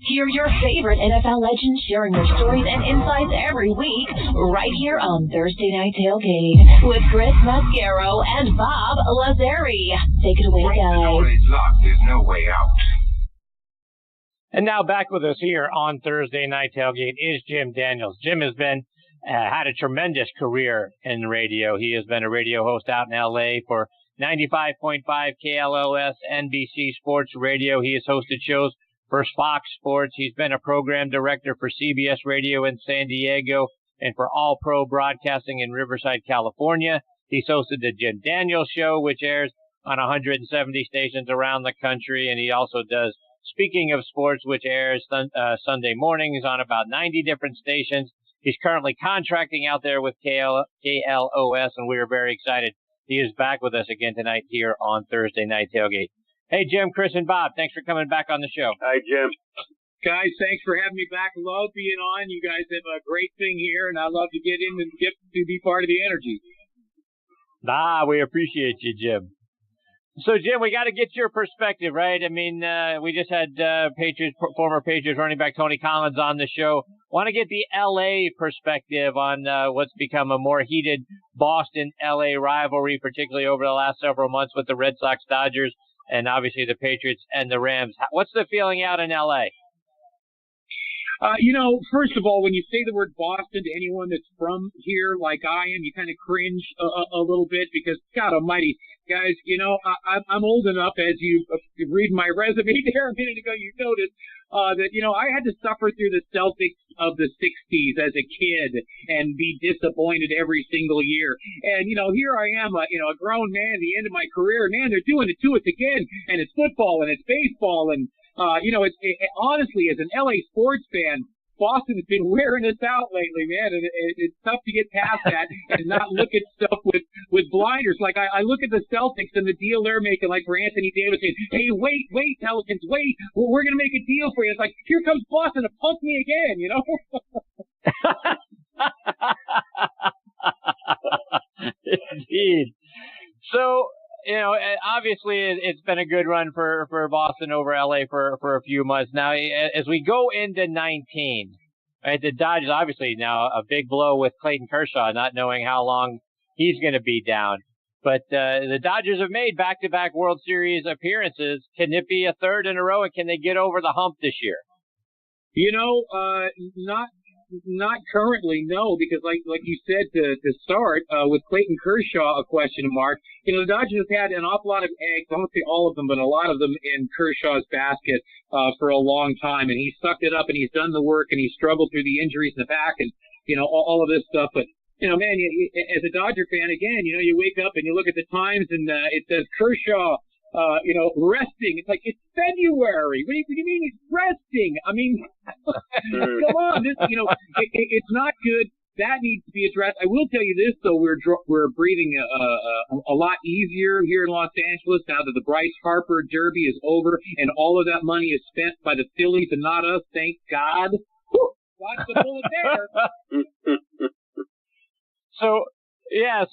Hear your favorite NFL legends sharing their stories and insights every week right here on Thursday Night Tailgate with Chris Mascaro and Bob Lazari. Take it away, guys. There's no way out. And now back with us here on Thursday Night Tailgate is Jim Daniels. Jim has been had a tremendous career in radio. He has been a radio host out in L.A. for 95.5 KLOS NBC Sports Radio. He has hosted shows for Fox Sports. He's been a program director for CBS Radio in San Diego and for All Pro Broadcasting in Riverside, California. He's hosted the Jim Daniels Show, which airs on 170 stations around the country. And he also does Speaking of Sports, which airs Sunday mornings on about 90 different stations. He's currently contracting out there with KLOS, and we are very excited. He is back with us again tonight here on Thursday Night Tailgate. Hey, Jim, Chris, and Bob, thanks for coming back on the show. Hi, Jim. Guys, thanks for having me back. Love being on. You guys have a great thing here, and I love to get in and get to be part of the energy. We appreciate you, Jim. So, Jim, we got to get your perspective, right? I mean, we just had former Patriots running back Tony Collins on the show. Want to get the L.A. perspective on what's become a more heated Boston-L.A. rivalry, particularly over the last several months with the Red Sox, Dodgers, and obviously the Patriots and the Rams. What's the feeling out in L.A.? First of all, when you say the word Boston to anyone that's from here like I am, you kind of cringe a little bit because, God almighty, guys, I'm old enough, as you read my resume there a minute ago, you noticed that, I had to suffer through the Celtics of the 60s as a kid and be disappointed every single year. And, here I am, a grown man at the end of my career. Man, they're doing it to us again, and it's football and it's baseball and honestly, as an LA sports fan, Boston has been wearing us out lately, man, and it's tough to get past that and not look at stuff with blinders. Like, I look at the Celtics and the deal they're making, like for Anthony Davis, saying, hey, wait, Pelicans, wait, we're going to make a deal for you. It's like, here comes Boston to punk me again, Indeed. So, obviously it's been a good run for Boston over LA for a few months now. As we go into 19, right, the Dodgers obviously now a big blow with Clayton Kershaw, not knowing how long he's going to be down. But the Dodgers have made back-to-back World Series appearances. Can it be a third in a row, and can they get over the hump this year? Not currently, no, because like you said to start, with Clayton Kershaw, a question mark. The Dodgers have had an awful lot of eggs, I won't say all of them, but a lot of them in Kershaw's basket for a long time, and he's sucked it up and he's done the work and he's struggled through the injuries in the back and, all of this stuff. But, man, as a Dodger fan, again, you wake up and you look at the Times and it says Kershaw, resting. It's like, it's February. What do you mean he's resting? I mean, come on. This, it's not good. That needs to be addressed. I will tell you this, though. We're breathing a lot easier here in Los Angeles now that the Bryce Harper Derby is over and all of that money is spent by the Phillies and not us. Thank God. Whew, watch the bullet there. So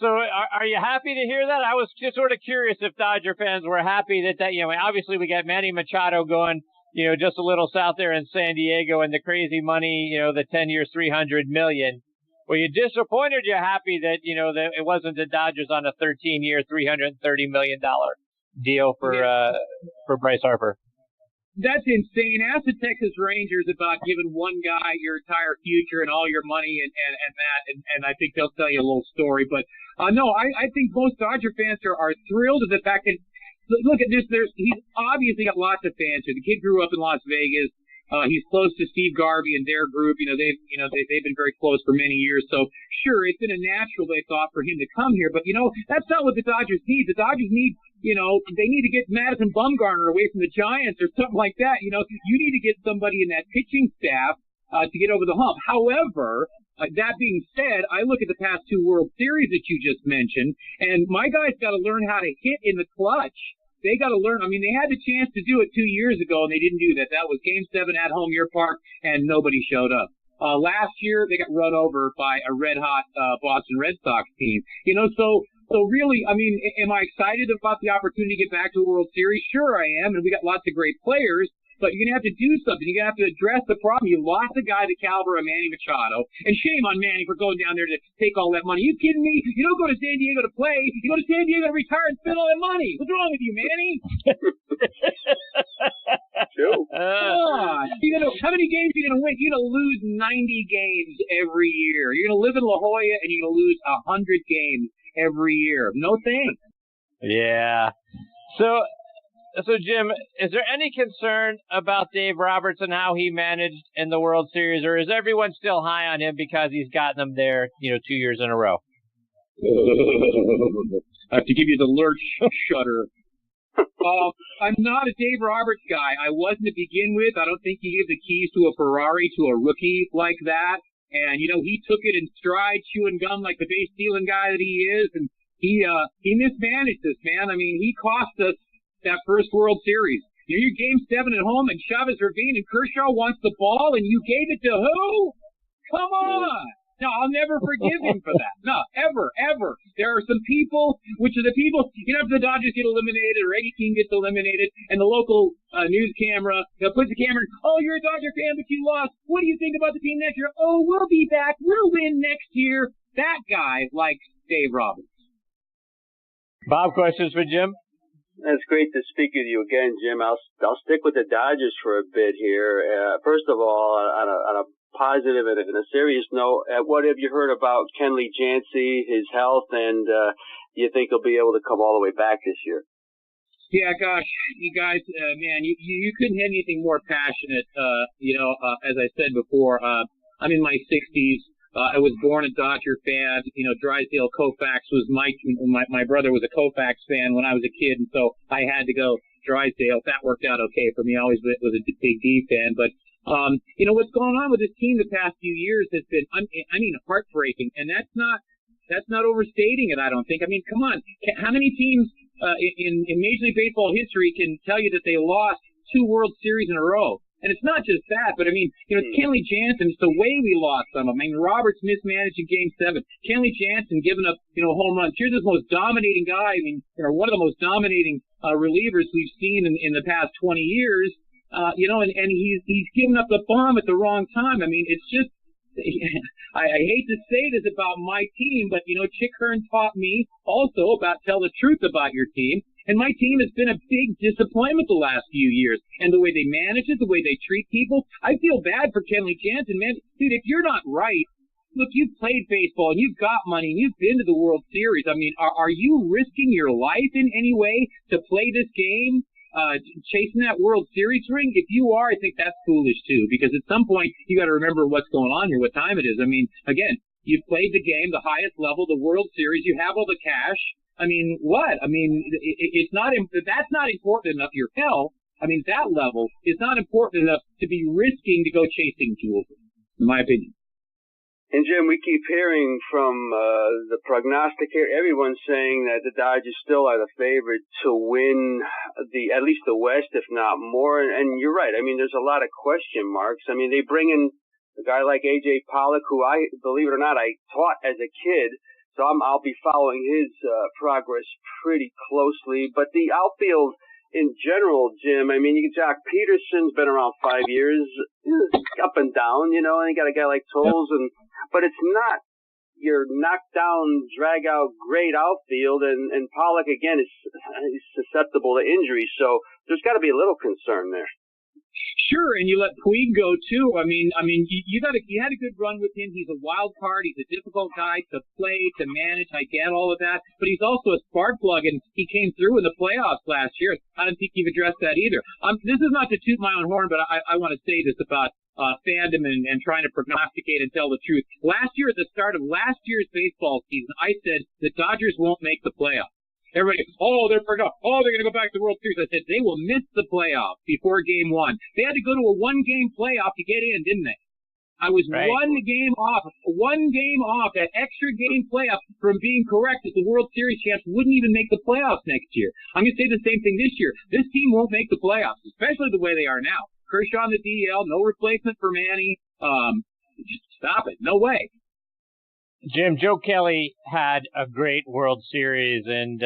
are you happy to hear that? I was just sort of curious if Dodger fans were happy that obviously we got Manny Machado going, just a little south there in San Diego and the crazy money, the 10 years, $300 million. Were you disappointed? Or you happy that, that it wasn't the Dodgers on a 13-year, $330 million deal for Bryce Harper? That's insane. Ask the Texas Rangers about giving one guy your entire future and all your money and that, and I think they'll tell you a little story. But no, I think most Dodger fans are thrilled at the fact that, look at this. He's obviously got lots of fans here. The kid grew up in Las Vegas. He's close to Steve Garvey and their group. They've been very close for many years. So sure, it's been a natural, they thought, for him to come here. But that's not what the Dodgers need. The Dodgers need, they need to get Madison Bumgarner away from the Giants or something like that. You need to get somebody in that pitching staff to get over the hump. However, that being said, I look at the past two World Series that you just mentioned, and my guys got to learn how to hit in the clutch. They got to learn. I mean, they had the chance to do it 2 years ago, and they didn't do that. That was Game 7 at Home Year Park, and nobody showed up. Last year, they got run over by a red-hot Boston Red Sox team. So really, I mean, am I excited about the opportunity to get back to the World Series? Sure I am, and we got lots of great players. but you're going to have to do something. You're going to have to address the problem. You lost a guy the caliber of Manny Machado, and shame on Manny for going down there to take all that money. You kidding me? You don't go to San Diego to play. You go to San Diego to retire and spend all that money. What's wrong with you, Manny? True. How many games are you going to win? You're going to lose 90 games every year. You're going to live in La Jolla, and you're going to lose 100 games every year. No thanks. Yeah. So, Jim, is there any concern about Dave Roberts and how he managed in the World Series, or is everyone still high on him because he's gotten them there, 2 years in a row? I have to give you the lurch shudder. I'm not a Dave Roberts guy. I wasn't to begin with. I don't think you give the keys to a Ferrari to a rookie like that. And, he took it in stride, chewing gum like the base stealing guy that he is. And he mismanaged this, man. I mean, he cost us that first World Series. You're Game 7 at home, and Chavez Ravine and Kershaw wants the ball, and you gave it to who? Come on. No, I'll never forgive him for that. No, ever. There are some people, which are the people, if the Dodgers get eliminated or any team gets eliminated, and the local news camera, puts the camera, oh, you're a Dodger fan, but you lost. What do you think about the team next year? Oh, we'll be back. We'll win next year. That guy likes Dave Roberts. Bob, questions for Jim? It's great to speak with you again, Jim. I'll stick with the Dodgers for a bit here. First of all, on a positive and a serious note, what have you heard about Kenley Jansen, his health, and do you think he'll be able to come all the way back this year? Yeah, gosh, you guys, man, you couldn't have anything more passionate. As I said before, I'm in my 60s. I was born a Dodger fan. Drysdale Koufax was my brother was a Koufax fan when I was a kid, and so I had to go Drysdale. That worked out okay for me. I always was a big D fan, but what's going on with this team the past few years has been, heartbreaking, and that's not overstating it. I don't think. I mean, come on, how many teams in Major League Baseball history can tell you that they lost 2 World Series in a row? And it's not just that, but it's Kenley Jansen. It's the way we lost them. Roberts mismanaged in Game 7. Kenley Jansen giving up, home runs. Here's the most dominating guy. One of the most dominating relievers we've seen in the past 20 years. And he's giving up the bomb at the wrong time. It's just, I hate to say this about my team, but Chick Hearn taught me also about tell the truth about your team. And my team has been a big disappointment the last few years. And the way they manage it, the way they treat people, I feel bad for Kenley Jansen, man. Dude, if you're not right, look, you've played baseball and you've got money and you've been to the World Series. Are you risking your life in any way to play this game, chasing that World Series ring? If you are, I think that's foolish too, because at some point you got to remember what's going on here, what time it is. Again, you've played the game, the highest level, the World Series. You have all the cash. What? It's not. That's not important enough. Your health. That level is not important enough to be risking to go chasing jewels, in my opinion. And Jim, we keep hearing from the prognosticator, everyone's saying that the Dodgers still are the favorite to win at least the West, if not more. And you're right. There's a lot of question marks. They bring in a guy like A.J. Pollock, who I, believe it or not, I taught as a kid. So I'll be following his progress pretty closely. But the outfield in general, Jim, Jock Peterson's been around 5 years, up and down, and you got a guy like Tolles, but it's not your knockdown, drag out, great outfield, and Pollock again is susceptible to injury. So there's got to be a little concern there. Sure, and you let Puig go too. You had a good run with him. He's a wild card. He's a difficult guy to play, to manage. I get all of that, but he's also a spark plug, and he came through in the playoffs last year. I don't think you've addressed that either. This is not to toot my own horn, but I want to say this about fandom and trying to prognosticate and tell the truth. Last year, at the start of last year's baseball season, I said the Dodgers won't make the playoffs. Everybody, they're going to go back to the World Series. I said, they will miss the playoffs before Game 1. They had to go to a 1-game playoff to get in, didn't they? I was right. one game off, that extra game playoff from being correct that the World Series champs wouldn't even make the playoffs next year. I'm going to say the same thing this year. This team won't make the playoffs, especially the way they are now. Kershaw on the DL, no replacement for Manny. Just stop it. No way. Jim, Joe Kelly had a great World Series, and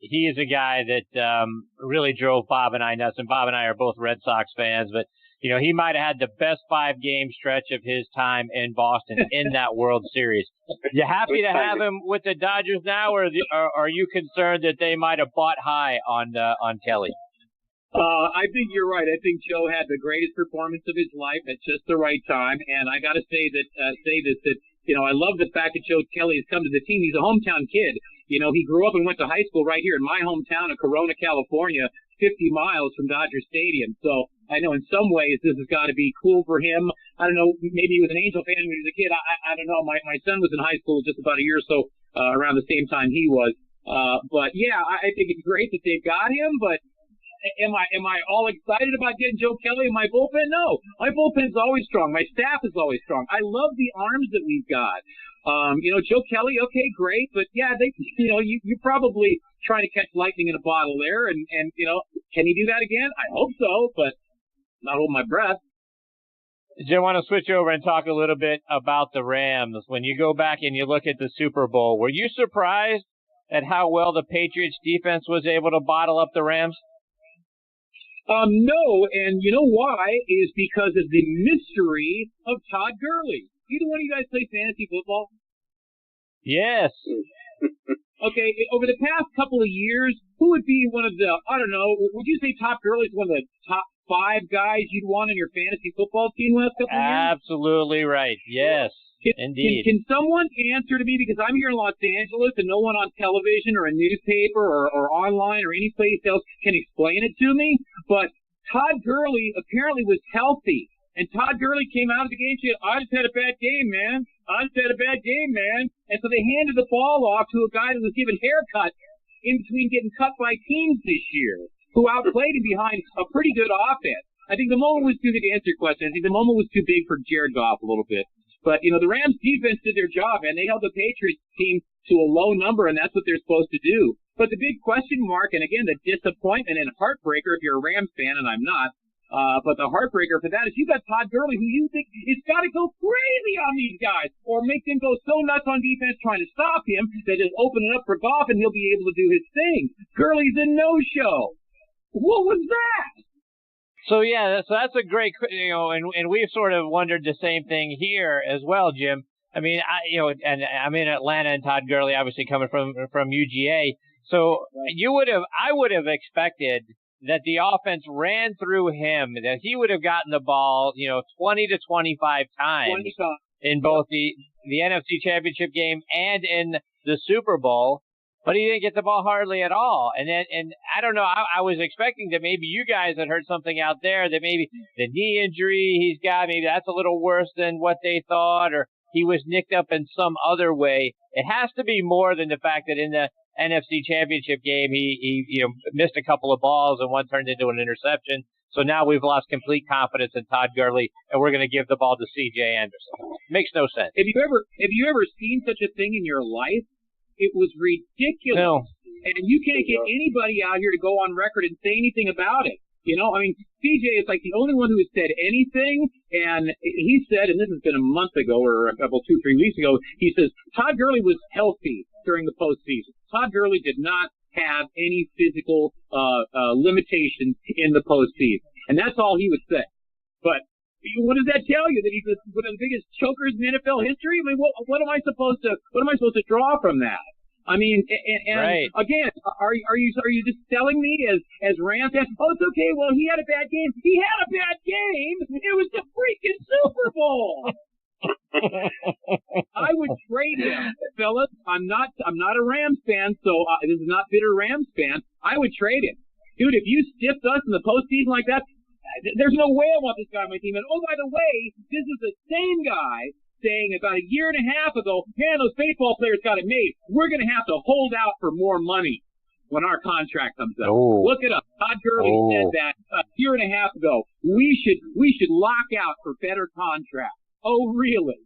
he is a guy that really drove Bob and I nuts. And Bob and I are both Red Sox fans, but you know, he might have had the best 5-game stretch of his time in Boston in that World Series. You happy to have him with the Dodgers now, or are you concerned that they might have bought high on Kelly? I think you're right. I think Joe had the greatest performance of his life at just the right time, and I got to say that you know, I love the fact that Joe Kelly has come to the team. He's a hometown kid. You know, he grew up and went to high school right here in my hometown of Corona, California, 50 miles from Dodger Stadium. So I know in some ways this has got to be cool for him. I don't know, maybe he was an Angel fan when he was a kid. I don't know. My son was in high school just about a year or so around the same time he was. But yeah, I think it's great that they've got him, but am I all excited about getting Joe Kelly in my bullpen? No. My bullpen's always strong. My staff is always strong. I love the arms that we've got. You know, Joe Kelly, okay, great, but yeah, you're probably trying to catch lightning in a bottle there, and you know, can he do that again? I hope so, but not holding my breath. Jim, I want to switch over and talk a little bit about the Rams. When you go back and you look at the Super Bowl, were you surprised at how well the Patriots defense was able to bottle up the Rams? No, and you know why? Is because of the mystery of Todd Gurley. Either one of you guys play fantasy football? Yes. Okay, over the past couple of years, who would be one of the, I don't know, would you say Todd Gurley's one of the top 5 guys you'd want on your fantasy football team last couple of years? Absolutely right. Yes, indeed. Can someone answer to me, because I'm here in Los Angeles and no one on television or a newspaper or online or any place else can explain it to me, but Todd Gurley apparently was healthy. And Todd Gurley came out of the game and said, I just had a bad game, man. And so they handed the ball off to a guy that was given haircuts in between getting cut by teams this year, who outplayed him behind a pretty good offense. I think the moment was too big to answer your question. I think the moment was too big for Jared Goff a little bit. But, you know, the Rams defense did their job, and they held the Patriots team to a low number, and that's what they're supposed to do. But the big question mark, and again, the disappointment and heartbreaker if you're a Rams fan, and I'm not, but the heartbreaker for that is you got Todd Gurley, who you think it's got to go crazy on these guys, or make them go so nuts on defense trying to stop him that just open it up for Goff and he'll be able to do his thing. Gurley's a no-show. What was that? So yeah, so that's a great, you know, and we've sort of wondered the same thing here as well, Jim. I mean, and I'm in Atlanta, and Todd Gurley obviously coming from UGA. So I would have expected that the offense ran through him, that he would have gotten the ball, 20 to 25 times in both the NFC Championship game and in the Super Bowl. But he didn't get the ball hardly at all. And I don't know, I was expecting that maybe you guys had heard something out there that maybe the knee injury he's got, maybe that's a little worse than what they thought, or he was nicked up in some other way. It has to be more than the fact that in the NFC Championship game he missed a couple of balls and one turned into an interception. So now we've lost complete confidence in Todd Gurley, and we're going to give the ball to C.J. Anderson. Makes no sense. Have you ever seen such a thing in your life? It was ridiculous. No. And you can't get anybody out here to go on record and say anything about it. CJ is like the only one who has said anything, and he said, and this has been a month ago or a couple, 2-3 weeks ago, he says, Todd Gurley was healthy during the postseason. Todd Gurley did not have any physical limitations in the postseason. And that's all he would say. But what does that tell you? That he's one of the biggest chokers in NFL history? I mean, what am I supposed to draw from that? I mean, and right. Again, are you just telling me as Rams fans, oh, it's okay, well, he had a bad game. He had a bad game. It was the freaking Super Bowl. I would trade him, fellas. I'm not a Rams fan, so this is not bitter Rams fan. I would trade him. Dude, if you stiffed us in the postseason like that, there's no way I want this guy on my team. And oh, by the way, this is the same guy saying about a year and a half ago, man, those baseball players got it made. We're going to have to hold out for more money when our contract comes up. Oh. Look it up. Todd Gurley said that a year and a half ago. We should lock out for better contracts. Oh, really?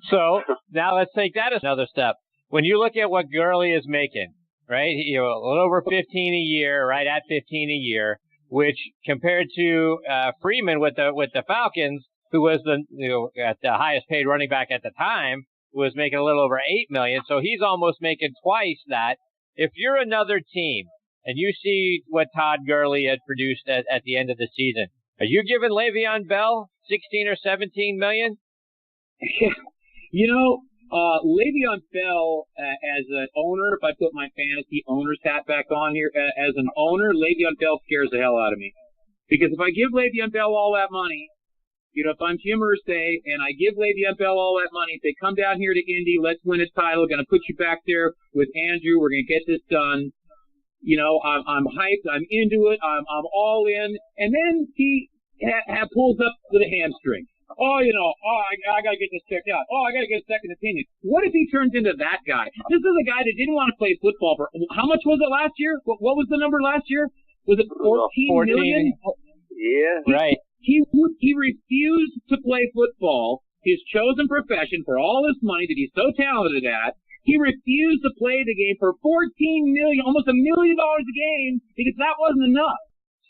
So now let's take that another step. When you look at what Gurley is making, right? A little over 15 a year, right at 15 a year, which compared to Freeman with the Falcons, who was at the highest paid running back at the time, was making a little over $8 million, so he's almost making twice that. If you're another team and you see what Todd Gurley had produced at the end of the season, are you giving Le'Veon Bell 16 or 17 million? Le'Veon Bell, as an owner, if I put my fantasy owner's hat back on here, as an owner, Le'Veon Bell scares the hell out of me. Because if I give Le'Veon Bell all that money, if I'm Jim Irsay and I give Le'Veon Bell all that money, if they come down here to Indy, let's win a title, going to put you back there with Andrew, we're going to get this done. I'm hyped, I'm into it, I'm all in. And then he pulls up with a hamstring. I got to get this checked out. I got to get a second opinion. What if he turns into that guy? This is a guy that didn't want to play football for, how much was it last year? What was the number last year? Was it 14 million? Yeah. Right. He refused to play football, his chosen profession, for all this money that he's so talented at. He refused to play the game for $14 million, almost $1 million a game, because that wasn't enough.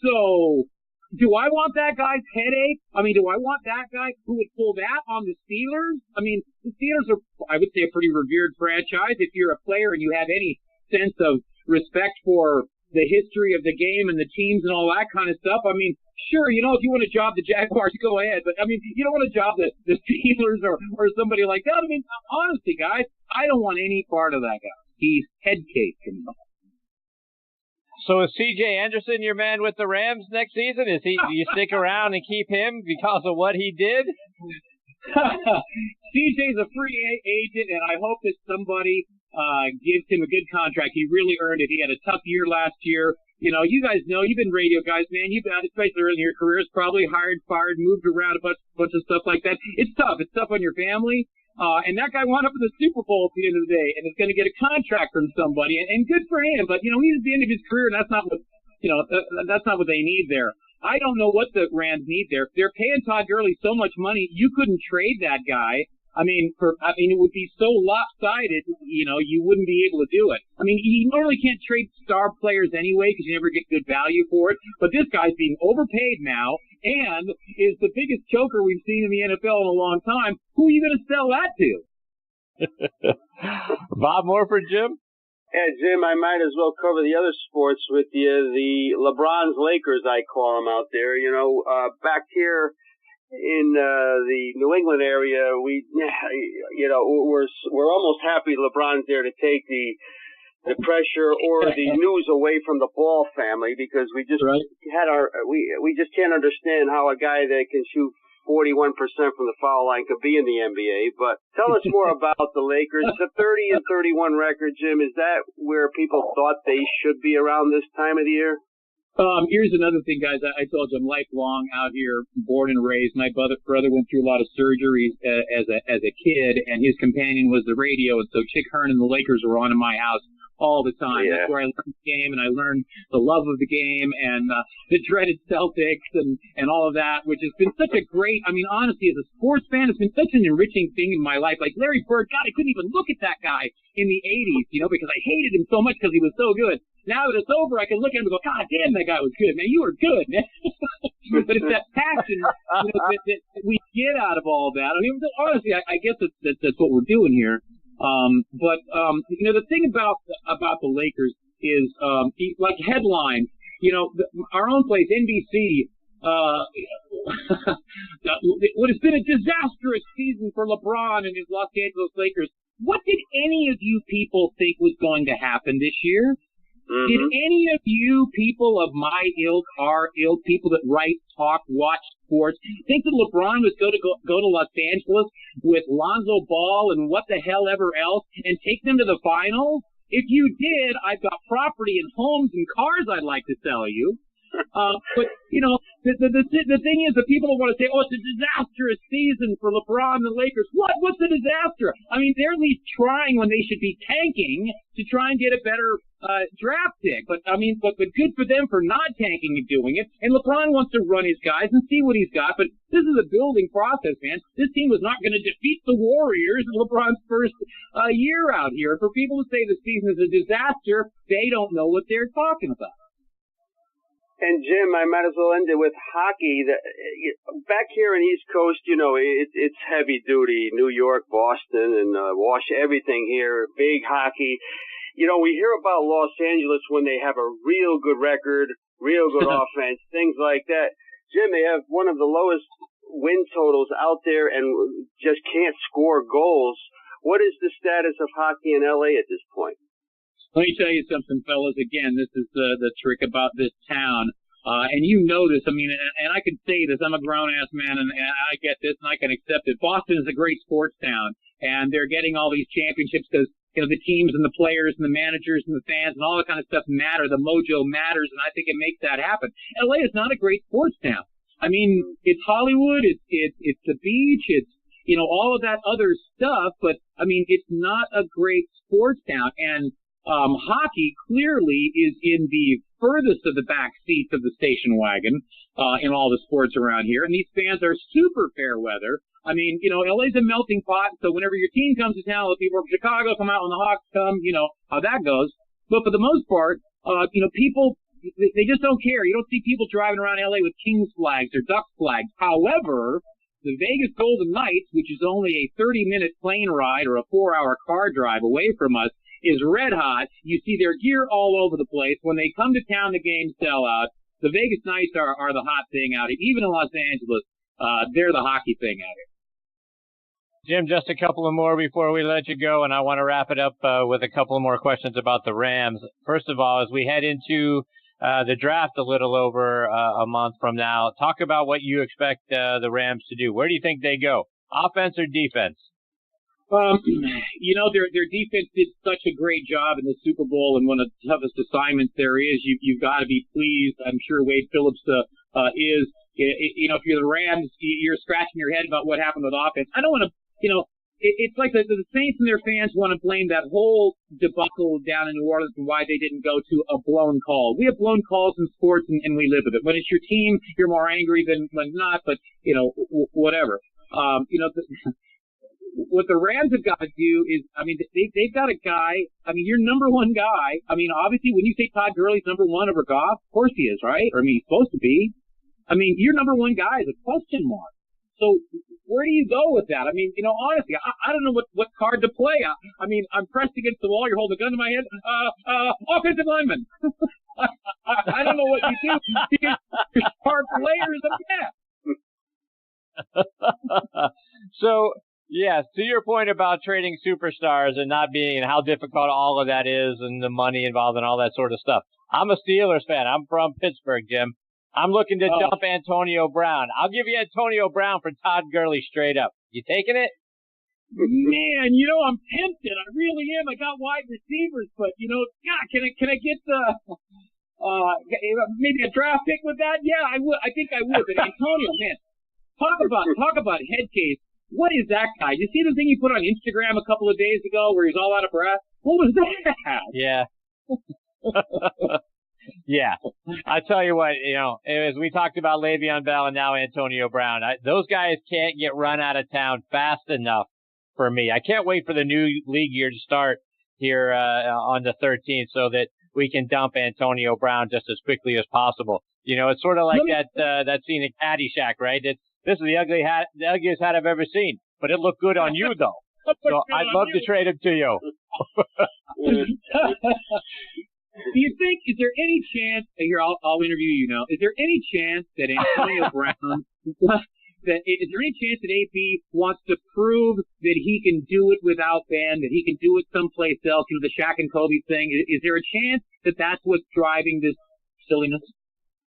So, do I want that guy's headache? Do I want that guy who would pull that on the Steelers? The Steelers are, I would say, a pretty revered franchise. If you're a player and you have any sense of respect for the history of the game and the teams and all that kind of stuff, sure, if you want to job the Jaguars, go ahead. But, you don't want to job the Steelers or somebody like that. Honestly, guys, I don't want any part of that guy. He's head case to me. So is C.J. Anderson your man with the Rams next season? Do you stick around and keep him because of what he did? C.J.'s a free agent, and I hope that somebody gives him a good contract. He really earned it. He had a tough year last year. You guys know, you've been radio guys, man. You've got, especially early in your careers, probably hired, fired, moved around a bunch of stuff like that. It's tough. It's tough on your family. And that guy wound up in the Super Bowl at the end of the day, and is going to get a contract from somebody, and good for him. But he's at the end of his career, and that's not what that's not what they need there. I don't know what the Rams need there. They're paying Todd Gurley so much money, you couldn't trade that guy. It would be so lopsided, you wouldn't be able to do it. You normally can't trade star players anyway because you never get good value for it. But this guy's being overpaid now and is the biggest choker we've seen in the NFL in a long time. Who are you going to sell that to? Bob Morford, Jim? Yeah, Jim, I might as well cover the other sports with you. The LeBron's Lakers, I call them out there. Back here in the New England area, we're almost happy LeBron's there to take the pressure or the news away from the Ball family, because we just we just can't understand how a guy that can shoot 41% from the foul line could be in the NBA. But tell us more about the Lakers. The 30-31 record, Jim, is that where people thought they should be around this time of the year? Here's another thing, guys. I told you I'm lifelong out here, born and raised. My brother went through a lot of surgeries as a kid, and his companion was the radio. And so Chick Hearn and the Lakers were on in my house all the time. Yeah. That's where I learned the game, and I learned the love of the game and the dreaded Celtics and all of that, which has been such a great, honestly, as a sports fan, it's been such an enriching thing in my life. Like Larry Bird, God, I couldn't even look at that guy in the 80s, because I hated him so much because he was so good. Now that it's over, I can look at him and go, God damn, that guy was good, man. You were good, man. But it's that passion that we get out of all that. Honestly, I guess that's what we're doing here. The thing about the Lakers is, like headlines, our own place, NBC, what has been a disastrous season for LeBron and his Los Angeles Lakers. What did any of you people think was going to happen this year? Mm-hmm. Did any of you people of my ilk, our ilk, people that write, talk, watch sports, think that LeBron was going to go to Los Angeles with Lonzo Ball and what the hell ever else and take them to the finals? If you did, I've got property and homes and cars I'd like to sell you. But the thing is, the people want to say, it's a disastrous season for LeBron and the Lakers. What's a disaster? They're at least trying when they should be tanking to try and get a better draft pick. But good for them for not tanking and doing it. And LeBron wants to run his guys and see what he's got. But this is a building process, man. This team was not going to defeat the Warriors in LeBron's first year out here. For people to say the season is a disaster, they don't know what they're talking about. And Jim, I might as well end it with hockey. Back here in East Coast, it's heavy duty. New York, Boston, and everything here, big hockey. We hear about Los Angeles when they have a real good record, real good offense, things like that. Jim, they have one of the lowest win totals out there and just can't score goals. What is the status of hockey in LA at this point? Let me tell you something, fellas. Again, this is the trick about this town. And you know this. I mean, and I can say this. I'm a grown-ass man, and I get this, and I can accept it. Boston is a great sports town, and they're getting all these championships because, the teams and the players and the managers and the fans and all that kind of stuff matter. The mojo matters, and I think it makes that happen. LA is not a great sports town. I mean, it's Hollywood. It's the beach. It's, all of that other stuff. But, I mean, it's not a great sports town. And hockey clearly is in the furthest of the back seats of the station wagon in all the sports around here. And these fans are super fair weather. I mean, LA's a melting pot, so whenever your team comes to town, the people from Chicago come out when the Hawks come, how that goes. But for the most part, people, they just don't care. You don't see people driving around LA with Kings flags or Ducks flags. However, the Vegas Golden Knights, which is only a 30-minute plane ride or a 4-hour car drive away from us, is red hot. You see their gear all over the place. When they come to town, the games sell out. The Vegas Knights are the hot thing out here. Even in Los Angeles, they're the hockey thing out here. Jim, just a couple of more before we let you go, and I want to wrap it up with a couple of more questions about the Rams. First of all, as we head into the draft a little over a month from now, talk about what you expect the Rams to do. Where do you think they go, offense or defense? Their defense did such a great job in the Super Bowl, and one of the toughest assignments there is. You've got to be pleased. I'm sure Wade Phillips is. If you're the Rams, you're scratching your head about what happened with offense. I don't want to. It's like the Saints and their fans want to blame that whole debacle down in New Orleans and why they didn't go to a blown call. We have blown calls in sports, and we live with it. When it's your team, you're more angry than when not, but, whatever. What the Rams have got to do is, I mean, they've got a guy, I mean, your number one guy, I mean, obviously when you say Todd Gurley's number one over Goff, of course he is, right? Or, I mean, he's supposed to be. I mean, your number one guy is a question mark. So where do you go with that? I mean, honestly, I don't know what card to play. I mean, I'm pressed against the wall. You're holding a gun to my head. Offensive lineman. I don't know what you do because there's hard players up there. So, yes, to your point about trading superstars and not being and how difficult all of that is and the money involved and all that sort of stuff. I'm a Steelers fan. I'm from Pittsburgh, Jim. I'm looking to dump Antonio Brown. I'll give you Antonio Brown for Todd Gurley straight up. You taking it? Man, I'm tempted. I really am. I got wide receivers, but God, can I get maybe a draft pick with that? Yeah, I would. I think I would. But Antonio, man, talk about head case. What is that guy? Did you see the thing he put on Instagram a couple of days ago where he's all out of breath? What was that? Yeah. Yeah. I tell you what, as we talked about Le'Veon Bell and now Antonio Brown, those guys can't get run out of town fast enough for me. I can't wait for the new league year to start here on the 13th so that we can dump Antonio Brown just as quickly as possible. It's sort of like that scene in Caddyshack, right? This is the ugliest hat I've ever seen, but it looked good on you, though. So I'd love to trade him to you. Do you think, is there any chance, here, I'll interview you now, is there any chance that Antonio Brown, is there any chance that AB wants to prove that he can do it without Ben, that he can do it someplace else, the Shaq and Kobe thing? Is there a chance that that's what's driving this silliness?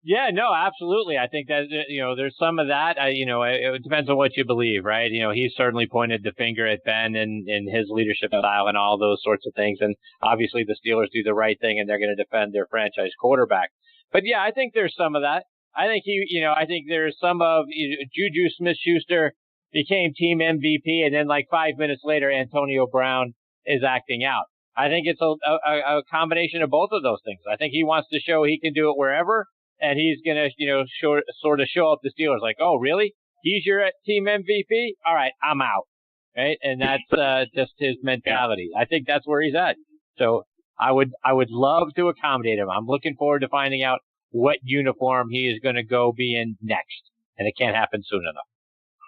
Yeah, no, absolutely. I think that, there's some of that. It depends on what you believe, right? He's certainly pointed the finger at Ben and his leadership style and all those sorts of things. And obviously the Steelers do the right thing and they're going to defend their franchise quarterback. But yeah, I think there's some of that. I think I think there's some of Juju Smith-Schuster became team MVP and then like 5 minutes later, Antonio Brown is acting out. I think it's a combination of both of those things. I think he wants to show he can do it wherever. And he's going to, sort of show up the Steelers like, oh, really? He's your team MVP? All right, I'm out. Right? And that's just his mentality. I think that's where he's at. So I would love to accommodate him. I'm looking forward to finding out what uniform he is going to go be in next, and it can't happen soon enough.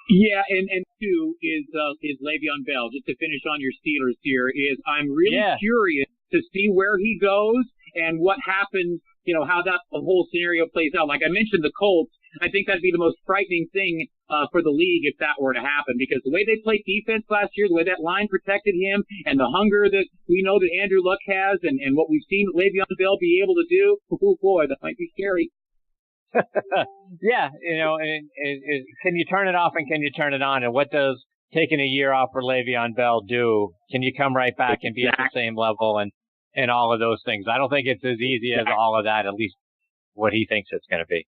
Yeah, and two is Le'Veon Bell. Just to finish on your Steelers here, is I'm really curious to see where he goes and what happens, how that the whole scenario plays out. Like I mentioned, the Colts, I think that'd be the most frightening thing for the league if that were to happen, because the way they played defense last year, the way that line protected him, and the hunger that we know that Andrew Luck has, and what we've seen Le'Veon Bell be able to do, oh boy, that might be scary. Yeah, can you turn it off and can you turn it on? And what does taking a year off for Le'Veon Bell do? Can you come right back and be at the same level and all of those things? I don't think it's as easy as all of that, at least what he thinks it's going to be.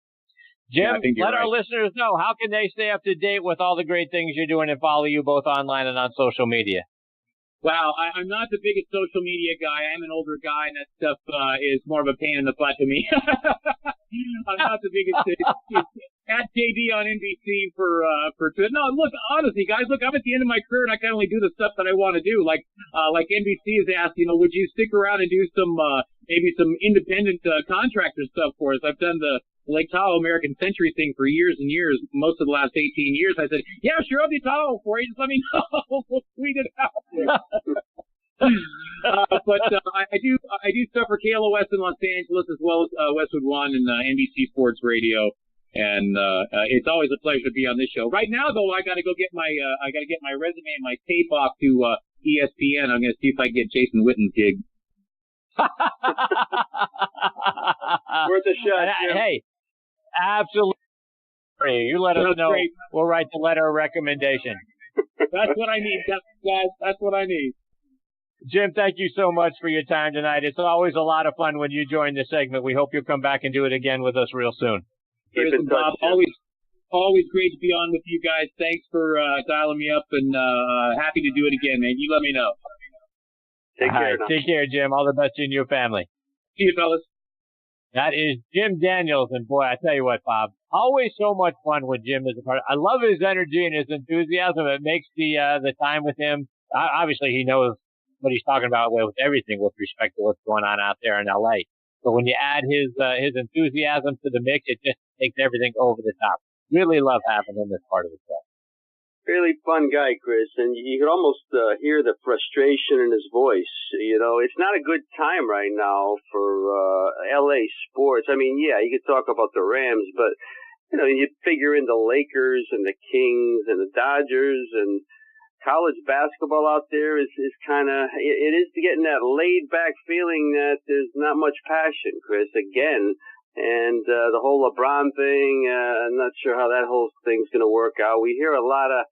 Jim, let our listeners know, how can they stay up to date with all the great things you're doing and follow you both online and on social media? Wow, I'm not the biggest social media guy. I'm an older guy, and that stuff is more of a pain in the butt to me. I'm not the biggest. At JD on NBC for Twitter. No, look, honestly, guys, look, I'm at the end of my career, and I can only do the stuff that I want to do. Like NBC has asked, would you stick around and do some maybe some independent contractor stuff for us? I've done the Lake Tahoe American Century thing for years and years, most of the last 18 years. I said, yeah, sure, I'll be Tahoe for you. Just let me know. We'll tweet it out there. But I do stuff for KLOS in Los Angeles, as well as Westwood One and NBC Sports Radio. And it's always a pleasure to be on this show. Right now, though, I got to go get my resume and my tape off to ESPN. I'm going to see if I can get Jason Witten's gig. Worth a shot, Jim. Hey, absolutely. You let us know. Great. We'll write the letter of recommendation. That's what I need, guys. That's what I need. Jim, thank you so much for your time tonight. It's always a lot of fun when you join the segment. We hope you'll come back and do it again with us real soon. Keep in touch, Bob, always great to be on with you guys. Thanks for dialing me up, and happy to do it again, man. You let me know. Take care. Take care, Jim. All the best to you and your family. See you, fellas. That is Jim Daniels, and boy, I tell you what, Bob, always so much fun with Jim as a part. I love his energy and his enthusiasm. It makes the time with him. Obviously, he knows what he's talking about with everything with respect to what's going on out there in LA. So when you add his enthusiasm to the mix, it just takes everything over the top. Really love having him as part of the show. Really fun guy, Chris, and you could almost hear the frustration in his voice. It's not a good time right now for LA sports. I mean, yeah, you could talk about the Rams, but you figure in the Lakers and the Kings and the Dodgers, and college basketball out there is kind of, it is getting that laid back feeling that there's not much passion, Chris, again. And the whole LeBron thing, I'm not sure how that whole thing's going to work out. We hear a lot of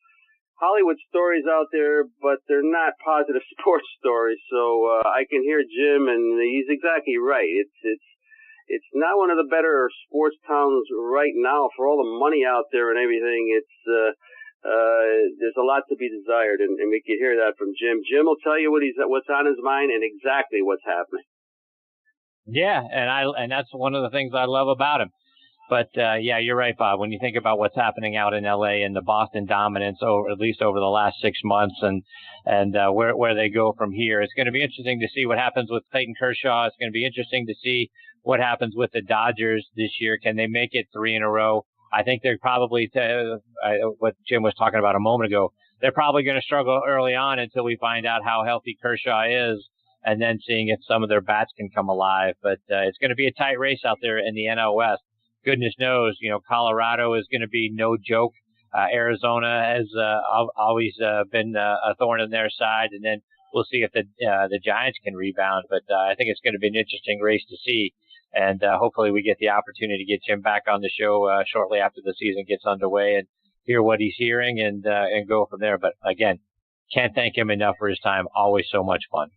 Hollywood stories out there, but they're not positive sports stories. So I can hear Jim, and he's exactly right. It's not one of the better sports towns right now for all the money out there and everything. There's a lot to be desired, and we can hear that from Jim. Jim will tell you what's on his mind and exactly what's happening. Yeah, and that's one of the things I love about him. But yeah, you're right, Bob. When you think about what's happening out in LA and the Boston dominance, at least over the last 6 months, and where they go from here, it's going to be interesting to see what happens with Clayton Kershaw. It's going to be interesting to see what happens with the Dodgers this year. Can they make it 3 in a row? I think they're probably, what Jim was talking about a moment ago, they're probably going to struggle early on until we find out how healthy Kershaw is, and then seeing if some of their bats can come alive. But it's going to be a tight race out there in the NL West. Goodness knows, Colorado is going to be no joke. Arizona has always been a thorn in their side, and then we'll see if the Giants can rebound. But I think it's going to be an interesting race to see. And hopefully we get the opportunity to get Jim back on the show shortly after the season gets underway and hear what he's hearing and go from there. But again, can't thank him enough for his time. Always so much fun.